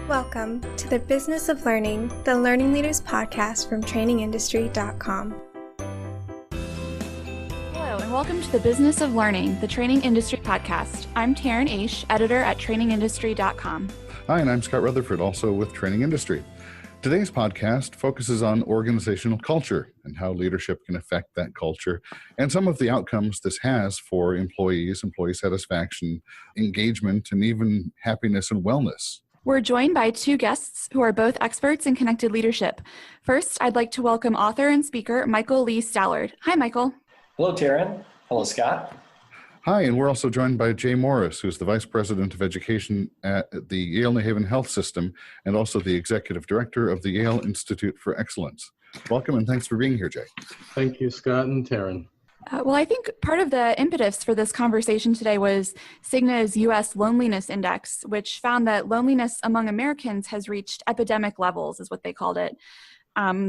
Welcome to the Business of Learning, the Learning Leaders podcast from trainingindustry.com. Hello, and welcome to the Business of Learning, the Training Industry podcast. I'm Taryn, Oesch, editor at trainingindustry.com. Hi, and I'm Scott Rutherford, also with Training Industry. Today's podcast focuses on organizational culture and how leadership can affect that culture and some of the outcomes this has for employees, employee satisfaction, engagement, and even happiness and wellness. We're joined by two guests who are both experts in connected leadership. First, I'd like to welcome author and speaker Michael Lee Stallard. Hi, Michael. Hello, Taryn. Hello, Scott. Hi, and we're also joined by Jay Morris, who's the Vice President of Education at the Yale-New Haven Health System and also the Executive Director of the Yale Institute for Excellence. Welcome, and thanks for being here, Jay. Thank you, Scott and Taryn. Well, I think part of the impetus for this conversation today was Cigna's U.S. Loneliness Index, which found that loneliness among Americans has reached epidemic levels, is what they called it.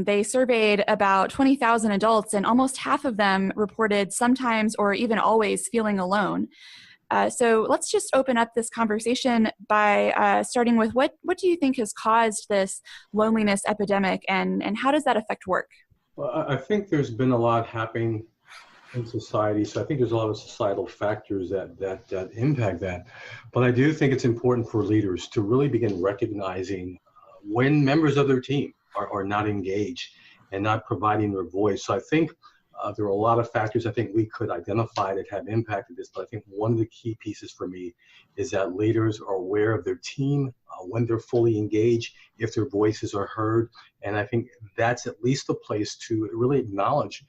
They surveyed about 20,000 adults, and almost half of them reported sometimes or even always feeling alone. So let's just open up this conversation by starting with what do you think has caused this loneliness epidemic, and how does that affect work? Well, I think there's been a lot happening in society, so I think there's a lot of societal factors that impact that. But I do think it's important for leaders to really begin recognizing when members of their team are not engaged and not providing their voice. So I think there are a lot of factors I think we could identify that have impacted this, but I think one of the key pieces for me is that leaders are aware of their team when they're fully engaged, if their voices are heard, and I think that's at least a place to really acknowledge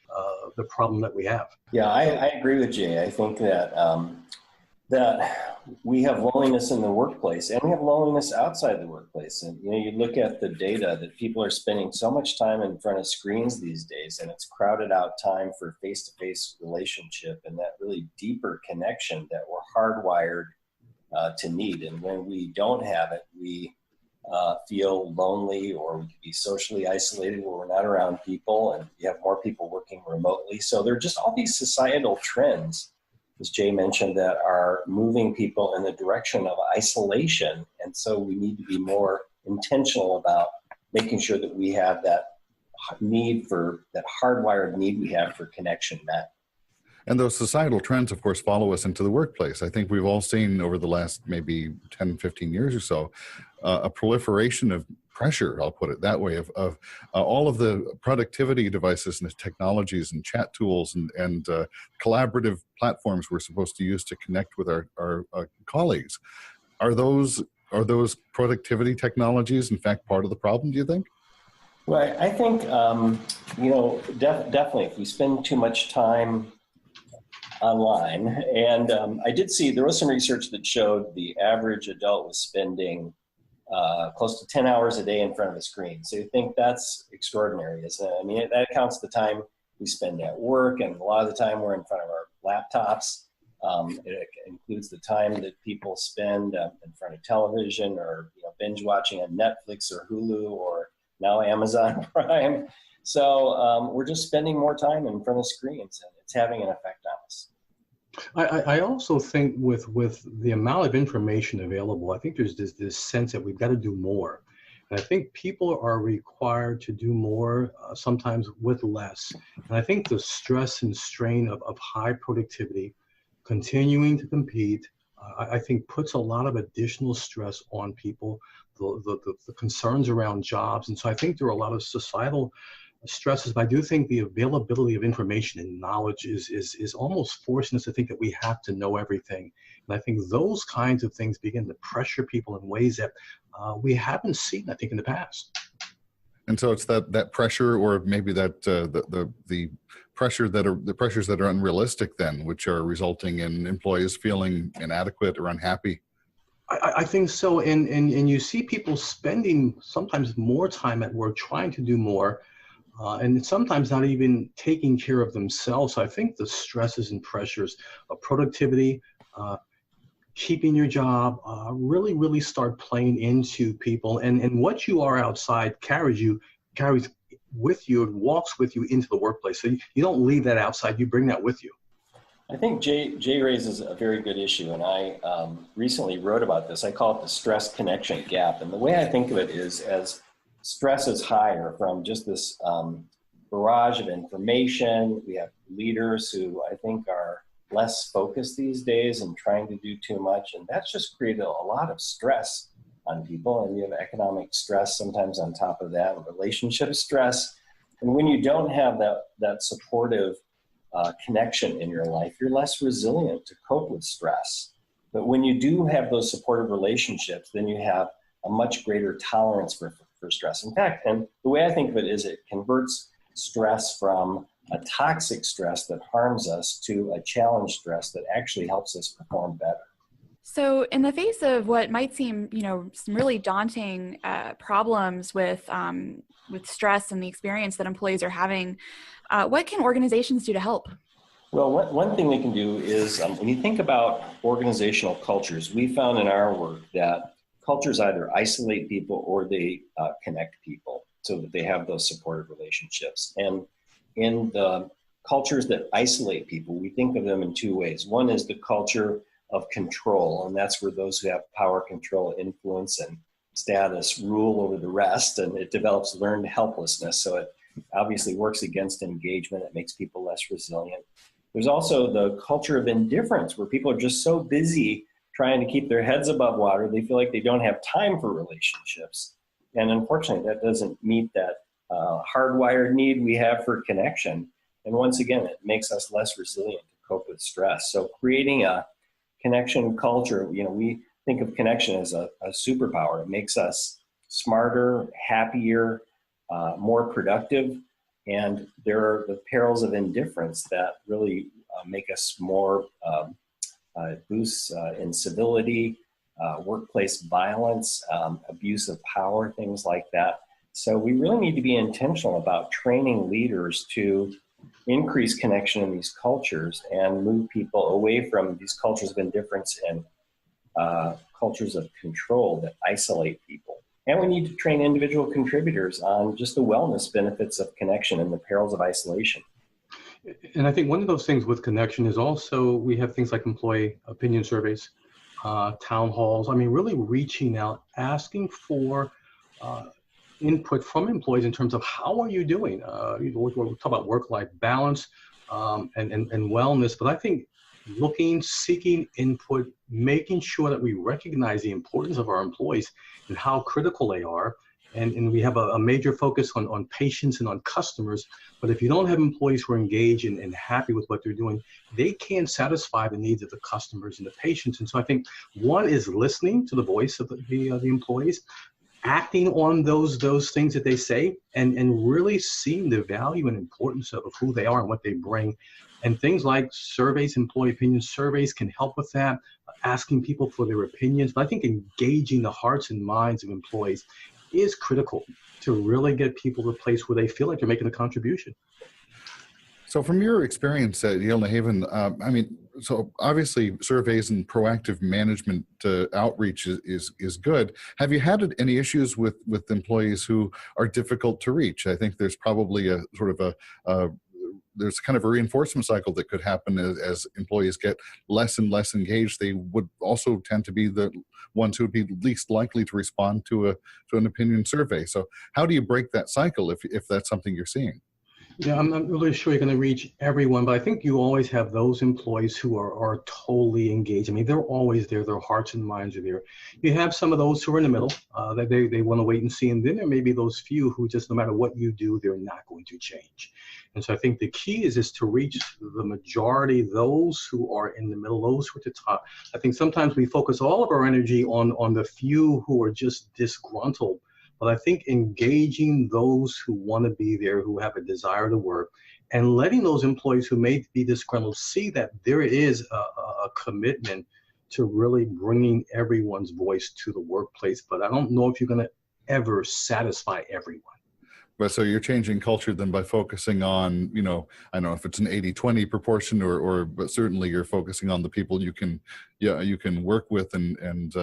the problem that we have. Yeah, I agree with Jay. I think that that we have loneliness in the workplace and we have loneliness outside the workplace. And you look at the data that people are spending so much time in front of screens these days, and it's crowded out time for face-to-face relationship and that really deeper connection that we're hardwired to need. And when we don't have it, we feel lonely, or we can be socially isolated where we're not around people, and you have more people working remotely. So there are just all these societal trends, as Jay mentioned, that are moving people in the direction of isolation. And so we need to be more intentional about making sure that we have that need for, that hardwired need we have for connection met. And those societal trends, of course, follow us into the workplace. I think we've all seen over the last maybe 10, 15 years or so, a proliferation of pressure, I'll put it that way, of all of the productivity devices and the technologies and chat tools and collaborative platforms we're supposed to use to connect with our colleagues. Are those productivity technologies, in fact, part of the problem, do you think? Well, I think, definitely if we spend too much time online, and I did see there was some research that showed the average adult was spending close to 10 hours a day in front of a screen. So you think that's extraordinary, isn't it? I mean, that counts the time we spend at work, and a lot of the time we're in front of our laptops. It includes the time that people spend in front of television, or binge watching on Netflix or Hulu or now Amazon Prime. So we're just spending more time in front of screens, and it's having an effect on us. I also think with the amount of information available, I think there's this sense that we've got to do more. And I think people are required to do more, sometimes with less. And I think the stress and strain of high productivity, continuing to compete, I think puts a lot of additional stress on people, the concerns around jobs. And so I think there are a lot of societal stresses, but I do think the availability of information and knowledge is almost forcing us to think that we have to know everything. And I think those kinds of things begin to pressure people in ways that we haven't seen, I think, in the past. And so it's that pressure, or maybe that the pressures that are unrealistic then, which are resulting in employees feeling inadequate or unhappy. I think so, and you see people spending sometimes more time at work trying to do more, and sometimes not even taking care of themselves. So I think the stresses and pressures of productivity, keeping your job, really start playing into people. And what you are outside carries with you and walks with you into the workplace. So you don't leave that outside, you bring that with you. I think Jay raises a very good issue, and I recently wrote about this. I call it the stress connection gap. And the way I think of it is as stress is higher from just this barrage of information. We have leaders who I think are less focused these days and trying to do too much. And that's just created a lot of stress on people. And you have economic stress sometimes on top of that, relationship stress. And when you don't have that supportive connection in your life, you're less resilient to cope with stress. But when you do have those supportive relationships, then you have a much greater tolerance for stress. In fact, and the way I think of it is it converts stress from a toxic stress that harms us to a challenge stress that actually helps us perform better. So in the face of what might seem, some really daunting problems with stress and the experience that employees are having, what can organizations do to help? Well, one thing they can do is when you think about organizational cultures, we found in our work that cultures either isolate people or they connect people so that they have those supportive relationships. And in the cultures that isolate people, we think of them in two ways. One is the culture of control, and that's where those who have power, control, influence, and status rule over the rest, and it develops learned helplessness. So it obviously works against engagement. It makes people less resilient. There's also the culture of indifference, where people are just so busy trying to keep their heads above water, they feel like they don't have time for relationships. And unfortunately, that doesn't meet that hardwired need we have for connection. And once again, it makes us less resilient to cope with stress. So creating a connection culture, we think of connection as a superpower. It makes us smarter, happier, more productive. And there are the perils of indifference that really make us more boosts incivility, workplace violence, abuse of power, things like that. So we really need to be intentional about training leaders to increase connection in these cultures and move people away from these cultures of indifference and cultures of control that isolate people. And we need to train individual contributors on just the wellness benefits of connection and the perils of isolation. And I think one of those things with connection is also we have things like employee opinion surveys, town halls. I mean, really reaching out, asking for input from employees in terms of how are you doing? We'll talk about work-life balance and wellness, but I think seeking input, making sure that we recognize the importance of our employees and how critical they are. And we have a major focus on patients and on customers. But if you don't have employees who are engaged and happy with what they're doing, they can't satisfy the needs of the customers and the patients. And so I think one is listening to the voice of the employees, acting on those things that they say, and really seeing the value and importance of who they are and what they bring. And things like surveys, employee opinion surveys can help with that, asking people for their opinions. But I think engaging the hearts and minds of employees is critical to really get people to a place where they feel like they're making a contribution. So from your experience at Yale-New Haven, so obviously surveys and proactive management outreach is good. Have you had any issues with employees who are difficult to reach? I think there's probably a sort of there's kind of a reinforcement cycle that could happen as employees get less and less engaged. They would also tend to be the ones who would be least likely to respond to an opinion survey. So how do you break that cycle if that's something you're seeing? Yeah, I'm not really sure you're going to reach everyone, but I think you always have those employees who are totally engaged. I mean, they're always there. Their hearts and minds are there. You have some of those who are in the middle, that they want to wait and see. And then there may be those few who just, no matter what you do, they're not going to change. And so I think the key is to reach the majority, those who are in the middle, those who are at the top. I think sometimes we focus all of our energy on the few who are just disgruntled. But I think engaging those who want to be there, who have a desire to work, and letting those employees who may be disgruntled see that there is a commitment to really bringing everyone's voice to the workplace. But I don't know if you're going to ever satisfy everyone. But so you're changing culture then by focusing on, I don't know if it's an 80-20 proportion but certainly you're focusing on the people you can work with and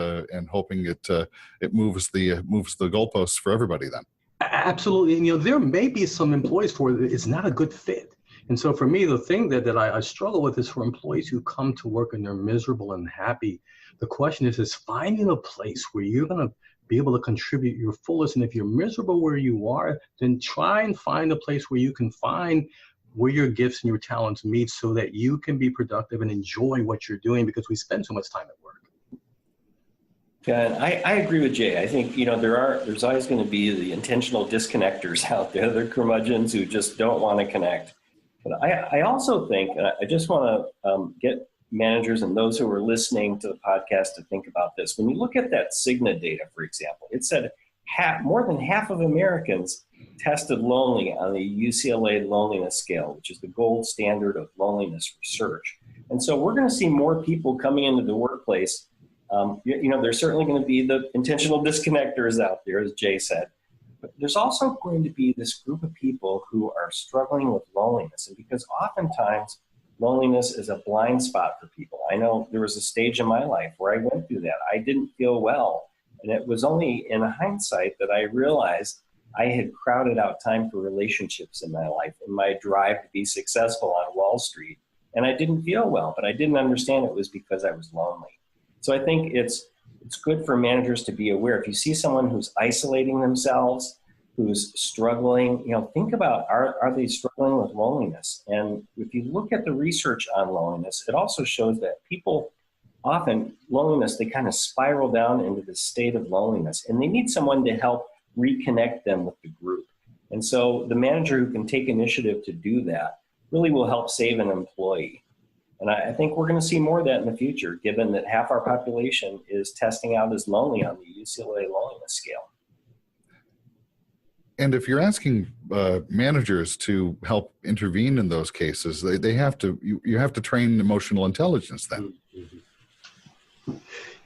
hoping it moves the goalposts for everybody then. Absolutely. And, there may be some employees for it, it's not a good fit. And so for me, the thing that I struggle with is for employees who come to work and they're miserable and happy. The question is finding a place where you're going to be able to contribute your fullest. And if you're miserable where you are, then try and find a place where you can find where your gifts and your talents meet so that you can be productive and enjoy what you're doing, because we spend so much time at work. Yeah, and I agree with Jay. I think, there's always going to be the intentional disconnectors out there. They're curmudgeons who just don't want to connect. But I also think, and I just want to get managers and those who are listening to the podcast to think about this. When you look at that Cigna data, for example, it said more than half of Americans tested lonely on the UCLA loneliness scale, which is the gold standard of loneliness research. And so we're going to see more people coming into the workplace. There's certainly going to be the intentional disconnectors out there, as Jay said. But there's also going to be this group of people who are struggling with loneliness. And because oftentimes loneliness is a blind spot for people. I know there was a stage in my life where I went through that. I didn't feel well. And it was only in hindsight that I realized I had crowded out time for relationships in my life in my drive to be successful on Wall Street. And I didn't feel well, but I didn't understand it was because I was lonely. So I think it's good for managers to be aware. If you see someone who's isolating themselves, who's struggling, think about, are they struggling with loneliness? And if you look at the research on loneliness, it also shows that people often, loneliness, they kind of spiral down into the state of loneliness, and they need someone to help reconnect them with the group. And so the manager who can take initiative to do that really will help save an employee. And I think we're going to see more of that in the future, given that half our population is testing out as lonely on the UCLA loneliness scale. And if you're asking managers to help intervene in those cases, they have to. You have to train emotional intelligence then.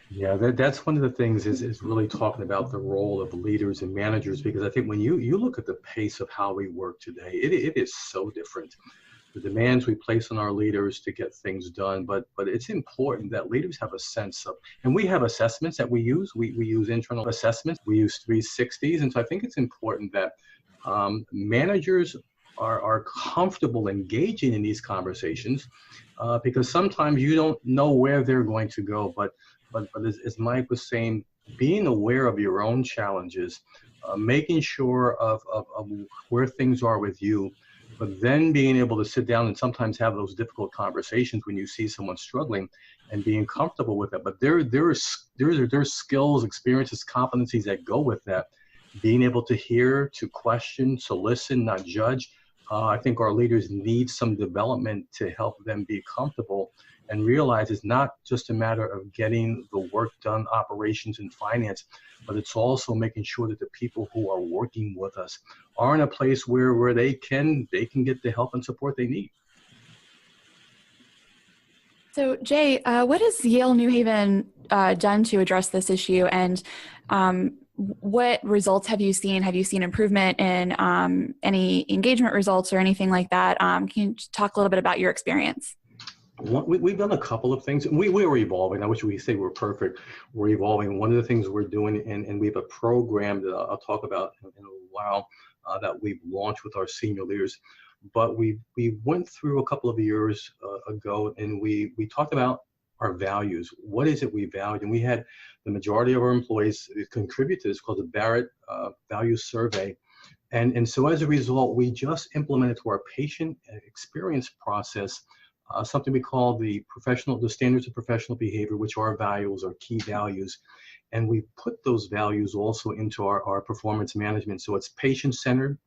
Yeah, that's one of the things is really talking about the role of leaders and managers, because I think when you look at the pace of how we work today, it is so different. The demands we place on our leaders to get things done, but it's important that leaders have a sense of, and we have assessments that we use. We use internal assessments. We use 360s, and so I think it's important that managers are comfortable engaging in these conversations, because sometimes you don't know where they're going to go. But as Mike was saying, being aware of your own challenges, making sure of where things are with you, but then being able to sit down and sometimes have those difficult conversations when you see someone struggling and being comfortable with it. But there's skills, experiences, competencies that go with that. Being able to hear, to question, to listen, not judge. I think our leaders need some development to help them be comfortable and realize it's not just a matter of getting the work done, operations and finance, but it's also making sure that the people who are working with us are in a place where they can get the help and support they need. So Jay, what has Yale-New Haven done to address this issue, and what results have you seen? Have you seen improvement in any engagement results or anything like that? Can you talk a little bit about your experience? We've done a couple of things. We are evolving. I wish we say we're perfect. We're evolving. One of the things we're doing, and we have a program that I'll talk about in a while that we've launched with our senior leaders. But we went through a couple of years ago, and we talked about our values. What is it we value? And we had the majority of our employees contribute to this, called the Barrett Values Survey. And so as a result, we just implemented to our patient experience process something we call the standards of professional behavior, which are our values, our key values. And we put those values also into our performance management. So it's patient-centered,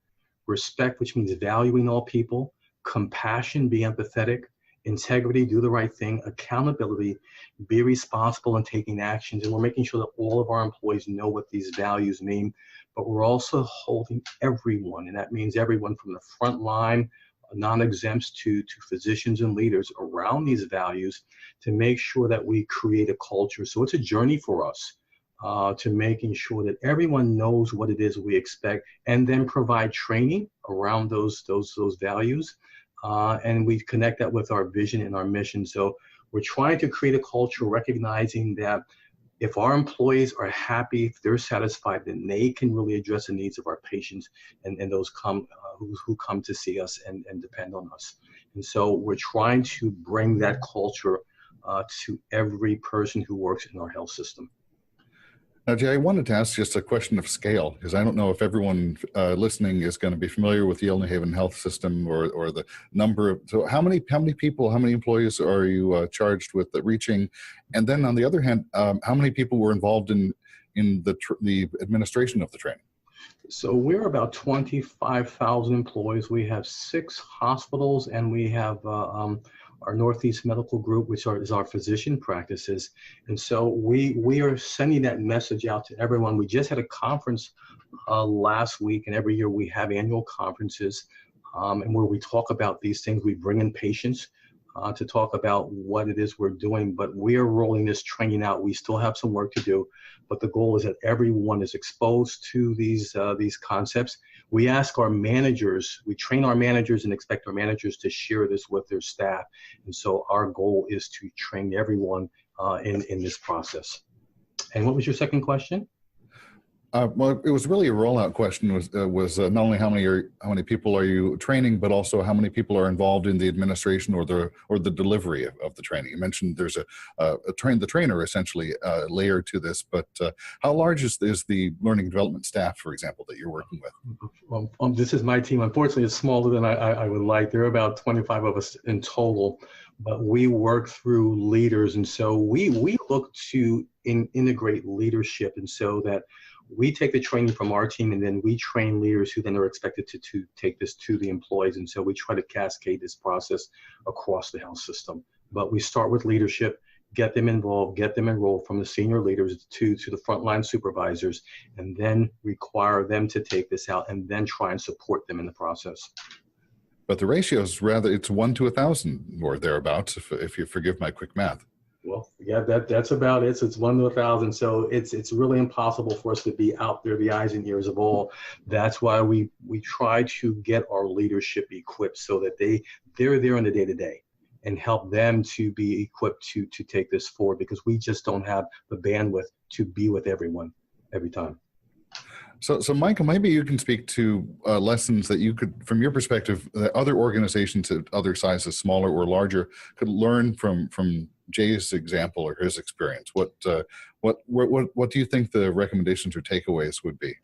respect, which means valuing all people, compassion, be empathetic, integrity, do the right thing, accountability, be responsible and taking actions. And we're making sure that all of our employees know what these values mean, but we're also holding everyone, and that means everyone from the front line, non-exempts to physicians and leaders around these values, to make sure that we create a culture. So it's a journey for us to making sure that everyone knows what it is we expect, and then provide training around those values. And we connect that with our vision and our mission. So we're trying to create a culture recognizing that If our employees are happy, if they're satisfied, then they can really address the needs of our patients and those who come to see us and depend on us. And so we're trying to bring that culture to every person who works in our health system. Now, Jay, I wanted to ask just a question of scale, because I don't know if everyone listening is going to be familiar with the Yale-New Haven health system or the number of, so how many people, how many employees are you charged with reaching? And then on the other hand, how many people were involved in the administration of the training? So we're about 25,000 employees. We have 6 hospitals, and we have our Northeast Medical Group, which is our physician practices. And so we are sending that message out to everyone. We just had a conference last week, and every year we have annual conferences and where we talk about these things. We bring in patients to talk about what it is we're doing, but we are rolling this training out. We still have some work to do, but the goal is that everyone is exposed to these concepts. We ask our managers, we train our managers and expect our managers to share this with their staff. And so our goal is to train everyone in this process. And what was your second question? Well, it was really a rollout question. Was not only how many people are you training, but also how many people are involved in the administration or the delivery of the training. You mentioned there's the trainer essentially layer to this, but how large is the learning and development staff, for example, that you're working with? This is my team. Unfortunately, it's smaller than I would like. There are about 25 of us in total, but we work through leaders, and so we look to integrate leadership, and so that we take the training from our team, and then we train leaders who then are expected to take this to the employees. And so we try to cascade this process across the health system. But we start with leadership, get them involved, get them enrolled from the senior leaders to the frontline supervisors, and then require them to take this out and then try and support them in the process. But the ratio is it's 1 to 1,000 or thereabouts, if you forgive my quick math. Well, yeah, that's about it. So it's 1 to 1,000. So it's really impossible for us to be out there, the eyes and ears of all. That's why we try to get our leadership equipped so that they're there in the day-to-day and help them to be equipped to take this forward, because we just don't have the bandwidth to be with everyone every time. So Michael, maybe you can speak to lessons that you could, from your perspective, that other organizations at other sizes, smaller or larger, could learn from Jay's example or his experience. What do you think the recommendations or takeaways would be?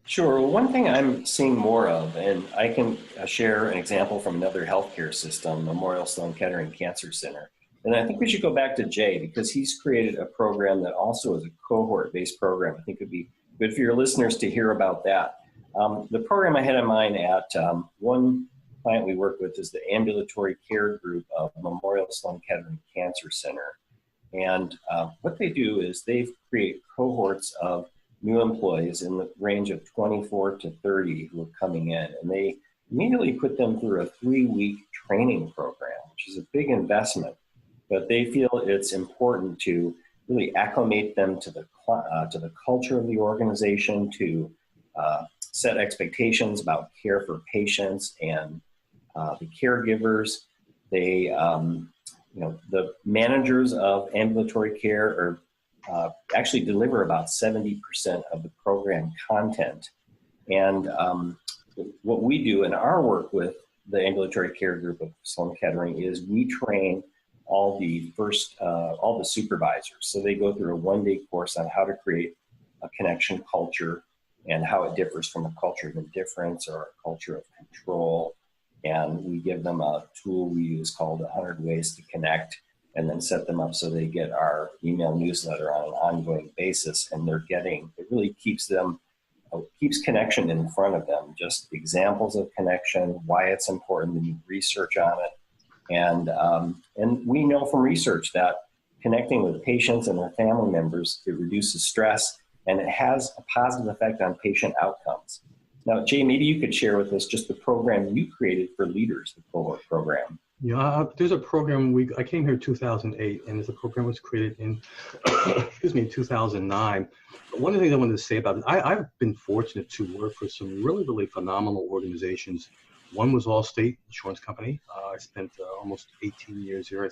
Sure. Well, one thing I'm seeing more of, and I can share an example from another healthcare system, Memorial Sloan Kettering Cancer Center. And I think we should go back to Jay, because he's created a program that also is a cohort-based program. I think it would be good for your listeners to hear about that. The program I had in mind at one client we work with is the ambulatory care group of Memorial Sloan Kettering Cancer Center. And what they do is they create cohorts of new employees in the range of 24 to 30 who are coming in. And they immediately put them through a 3-week training program, which is a big investment. But they feel it's important to really acclimate them to the culture of the organization, to set expectations about care for patients and the caregivers. They, the managers of ambulatory care actually deliver about 70% of the program content. And what we do in our work with the ambulatory care group of Sloan Kettering is we train all the supervisors. So they go through a 1-day course on how to create a connection culture and how it differs from a culture of indifference or a culture of control. And we give them a tool we use called 100 Ways to Connect, and then set them up so they get our email newsletter on an ongoing basis. And it really keeps connection in front of them, just examples of connection, why it's important, they need research on it. And we know from research that connecting with patients and their family members, it reduces stress, and it has a positive effect on patient outcomes. Now, Jay, maybe you could share with us just the program you created for leaders, the cohort program. Yeah, there's a program, I came here in 2008, and the program was created in, 2009. But one of the things I wanted to say about it, I've been fortunate to work for some really, really phenomenal organizations One was Allstate Insurance Company. I spent almost 18 years there. I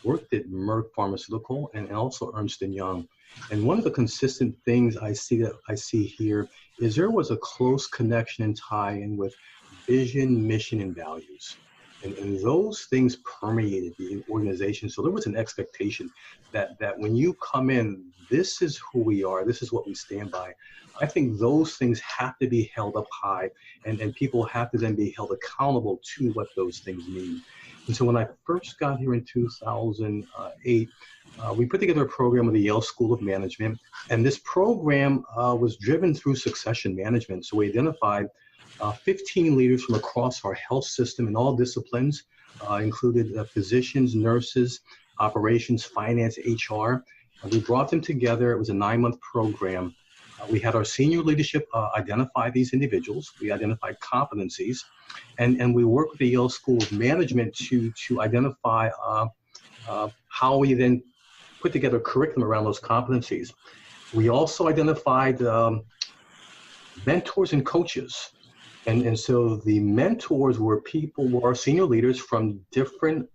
worked at Merck Pharmaceutical and also Ernst & Young. And one of the consistent things I see here is there was a close connection and tie-in with vision, mission, and values. And those things permeated the organization. So there was an expectation that when you come in, this is who we are, this is what we stand by. I think those things have to be held up high, and people have to then be held accountable to what those things mean. And so when I first got here in 2008, we put together a program with the Yale School of Management, and this program was driven through succession management. So we identified 15 leaders from across our health system in all disciplines, included physicians, nurses, operations, finance, HR. We brought them together. It was a 9-month program. We had our senior leadership identify these individuals. We identified competencies, and we worked with the Yale School of Management to identify how we then put together a curriculum around those competencies. We also identified mentors and coaches. And so the mentors were senior leaders from different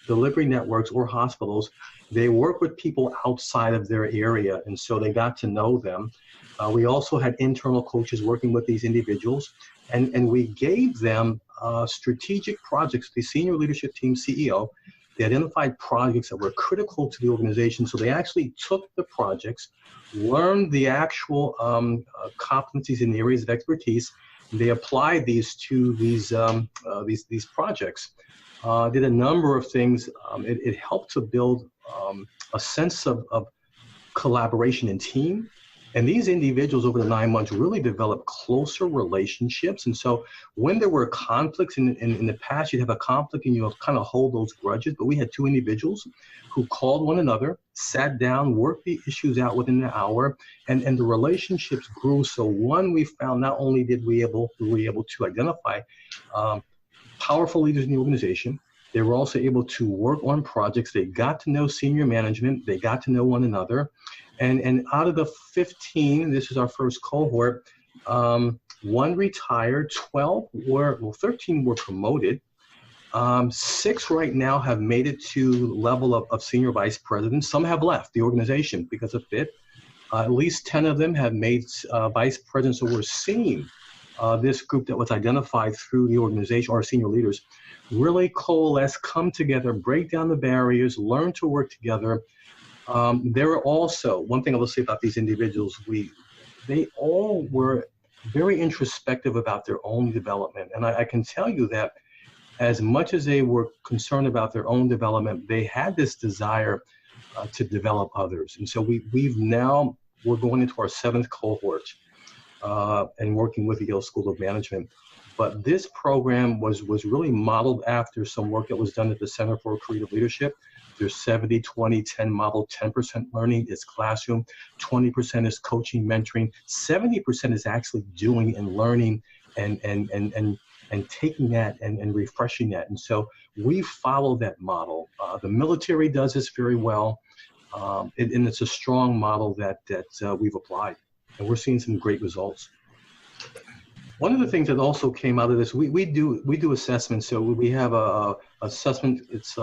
delivery networks or hospitals. They work with people outside of their area, and so they got to know them. We also had internal coaches working with these individuals, and we gave them strategic projects. The senior leadership team CEO, they identified projects that were critical to the organization, so they actually took the projects, learned the actual competencies in the areas of expertise. They applied these to these projects. Did a number of things. It helped to build a sense of collaboration and team. And these individuals over the 9 months really developed closer relationships. And so when there were conflicts in the past, you'd have a conflict and you'll kind of hold those grudges. But we had 2 individuals who called one another, sat down, worked the issues out within an hour, and the relationships grew. So one, we found not only were we able to identify powerful leaders in the organization, they were also able to work on projects. They got to know senior management. They got to know one another. And out of the 15, this is our first cohort, 1 retired, 13 were promoted. 6 right now have made it to level of senior vice president. Some have left the organization because of fit. At least 10 of them have made vice presidents. So we're seeing this group that was identified through the organization, our senior leaders, really coalesce, come together, break down the barriers, learn to work together. There are also, one thing I will say about these individuals, they all were very introspective about their own development. And I can tell you that as much as they were concerned about their own development, they had this desire to develop others. And so we're going into our 7th cohort and working with the Yale School of Management. But this program was really modeled after some work that was done at the Center for Creative Leadership. There's 70-20-10 model. 10% learning is classroom, 20% is coaching, mentoring, 70% is actually doing and learning and taking that and refreshing that. And so we follow that model. The military does this very well, and it's a strong model that we've applied, and we're seeing some great results. One of the things that also came out of this, we do assessments. So we have a assessment. It's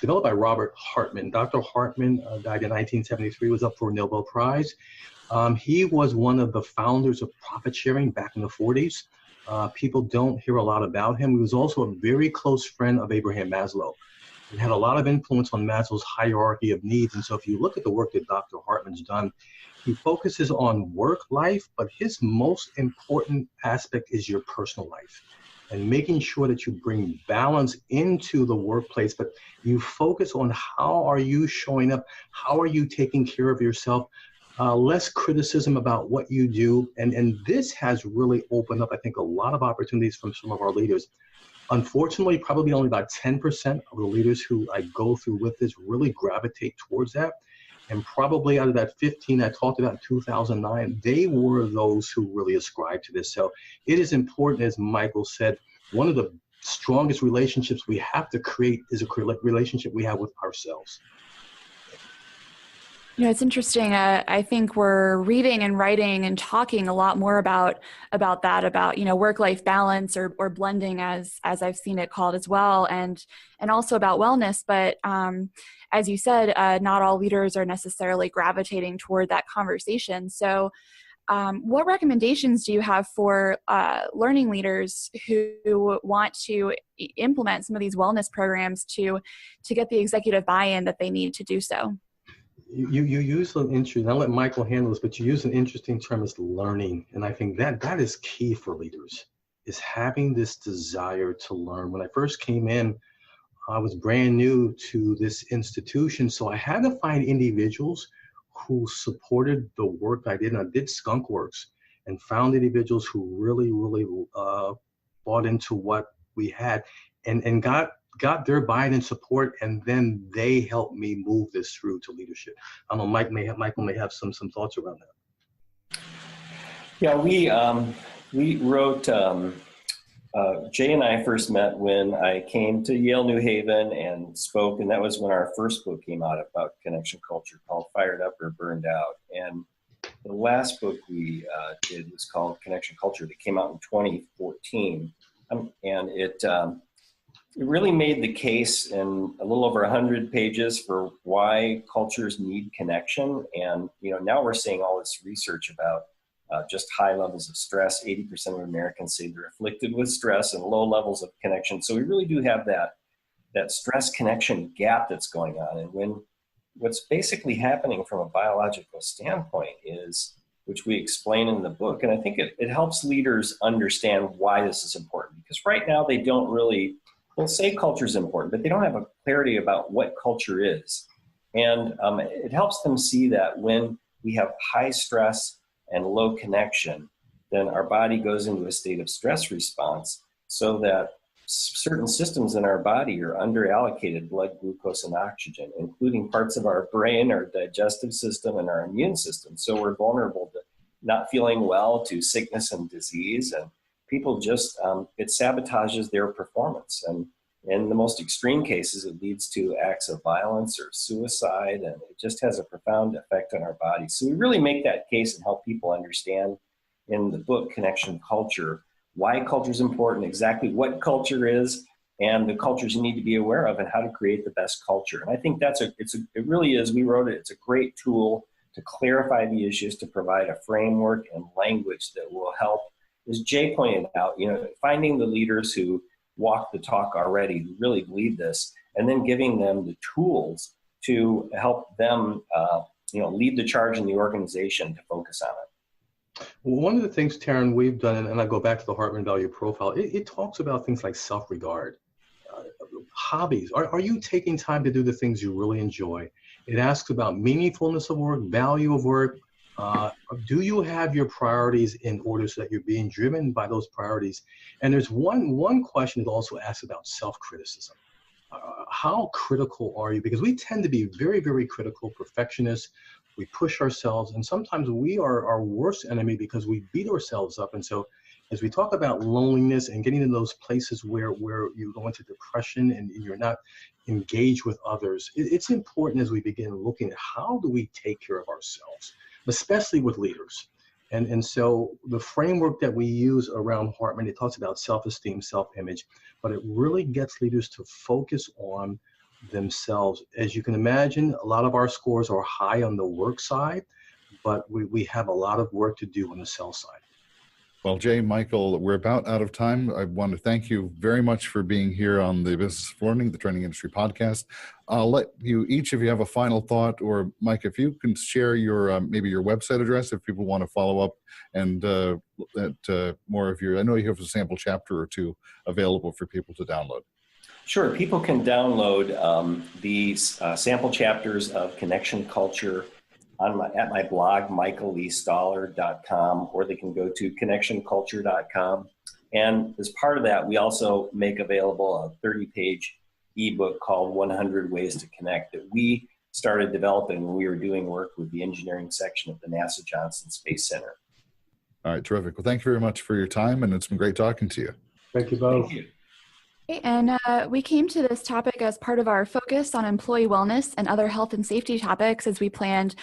developed by Robert Hartman. Dr. Hartman died in 1973. Was up for a Nobel Prize. He was one of the founders of profit sharing back in the 40s. People don't hear a lot about him. He was also a very close friend of Abraham Maslow. He had a lot of influence on Maslow's hierarchy of needs. And so if you look at the work that Dr. Hartman's done, he focuses on work life, but his most important aspect is your personal life and making sure that you bring balance into the workplace, but you focus on how are you showing up, how are you taking care of yourself, less criticism about what you do. And this has really opened up, I think, a lot of opportunities from some of our leaders. Unfortunately, probably only about 10% of the leaders who I go through with this really gravitate towards that. And probably out of that 15 I talked about in 2009, they were those who really ascribed to this. So it is important, as Michael said, one of the strongest relationships we have to create is a relationship we have with ourselves. It's interesting. I think we're reading and writing and talking a lot more about that, about work-life balance or blending, as I've seen it called as well, and also about wellness. But as you said, not all leaders are necessarily gravitating toward that conversation. So, what recommendations do you have for learning leaders who want to implement some of these wellness programs to get the executive buy-in that they need to do so? You use an interesting, I'll let Michael handle this, but you use an interesting term as learning. And I think that is key for leaders, is having this desire to learn. When I first came in, I was brand new to this institution, so I had to find individuals who supported the work I did. And I did skunk works and found individuals who really bought into what we had and got their buy-in and support, and then they helped me move this through to leadership. I don't know, Michael may have some thoughts around that. Yeah, we wrote, Jay and I first met when I came to Yale-New Haven and spoke, and that was when our first book came out about connection culture, called Fired Up or Burned Out. And the last book we did was called Connection Culture, that came out in 2014. And it really made the case in a little over 100 pages for why cultures need connection. And now we're seeing all this research about just high levels of stress. 80% of Americans say they're afflicted with stress and low levels of connection. So we really do have that stress connection gap that's going on. And what's basically happening from a biological standpoint is, which we explain in the book, and I think it helps leaders understand why this is important, because right now they'll say culture is important, but they don't have a clarity about what culture is. And it helps them see that when we have high stress and low connection, then our body goes into a state of stress response, so that certain systems in our body are underallocated blood, glucose, and oxygen, including parts of our brain, our digestive system, and our immune system. So we're vulnerable to not feeling well, to sickness and disease, and people just, it sabotages their performance. And in the most extreme cases, it leads to acts of violence or suicide, and it just has a profound effect on our body. So we really make that case and help people understand in the book, Connection Culture, why culture is important, exactly what culture is, and the cultures you need to be aware of, and how to create the best culture. And I think it really is, we wrote it, it's a great tool to clarify the issues, to provide a framework and language that will help, as Jay pointed out, finding the leaders who walk the talk already, who really lead this, and then giving them the tools to help them, lead the charge in the organization to focus on it. Well, one of the things, Taryn, we've done, and I go back to the Heartland Value Profile, it talks about things like self-regard, hobbies. Are you taking time to do the things you really enjoy? It asks about meaningfulness of work, value of work. Do you have your priorities in order so that you're being driven by those priorities? And there's one question that also asks about self-criticism. How critical are you? Because we tend to be very, very critical, perfectionists. We push ourselves, and sometimes we are our worst enemy because we beat ourselves up. And so as we talk about loneliness and getting in those places where you go into depression and you're not engaged with others, it's important as we begin looking at how do we take care of ourselves, especially with leaders. And so the framework that we use around Heartland, it talks about self-esteem, self-image, but it really gets leaders to focus on themselves. As you can imagine, a lot of our scores are high on the work side, but we have a lot of work to do on the sell side. Well, Jay, Michael, we're about out of time. I want to thank you very much for being here on the Business of Learning, the Training Industry Podcast. I'll let you, each of you, have a final thought, or Mike, if you can share your maybe your website address if people want to follow up and more of your, I know you have a sample chapter or two available for people to download. Sure, people can download these sample chapters of Connection Culture at my blog, michaelestallard.com, or they can go to connectionculture.com. And as part of that, we also make available a 30-page ebook called 100 Ways to Connect that we started developing when we were doing work with the engineering section of the NASA Johnson Space Center. All right, terrific. Well, thank you very much for your time, and it's been great talking to you. Thank you both. Thank you. And we came to this topic as part of our focus on employee wellness and other health and safety topics as we planned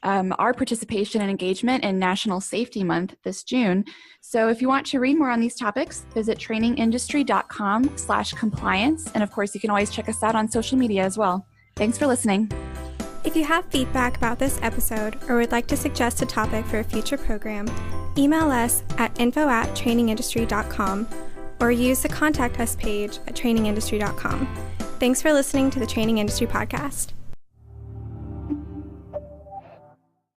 our participation and engagement in National Safety Month this June. So if you want to read more on these topics, visit trainingindustry.com/compliance. And of course, you can always check us out on social media as well. Thanks for listening. If you have feedback about this episode or would like to suggest a topic for a future program, email us at info@trainingindustry.com or use the Contact Us page at trainingindustry.com. Thanks for listening to the Training Industry Podcast.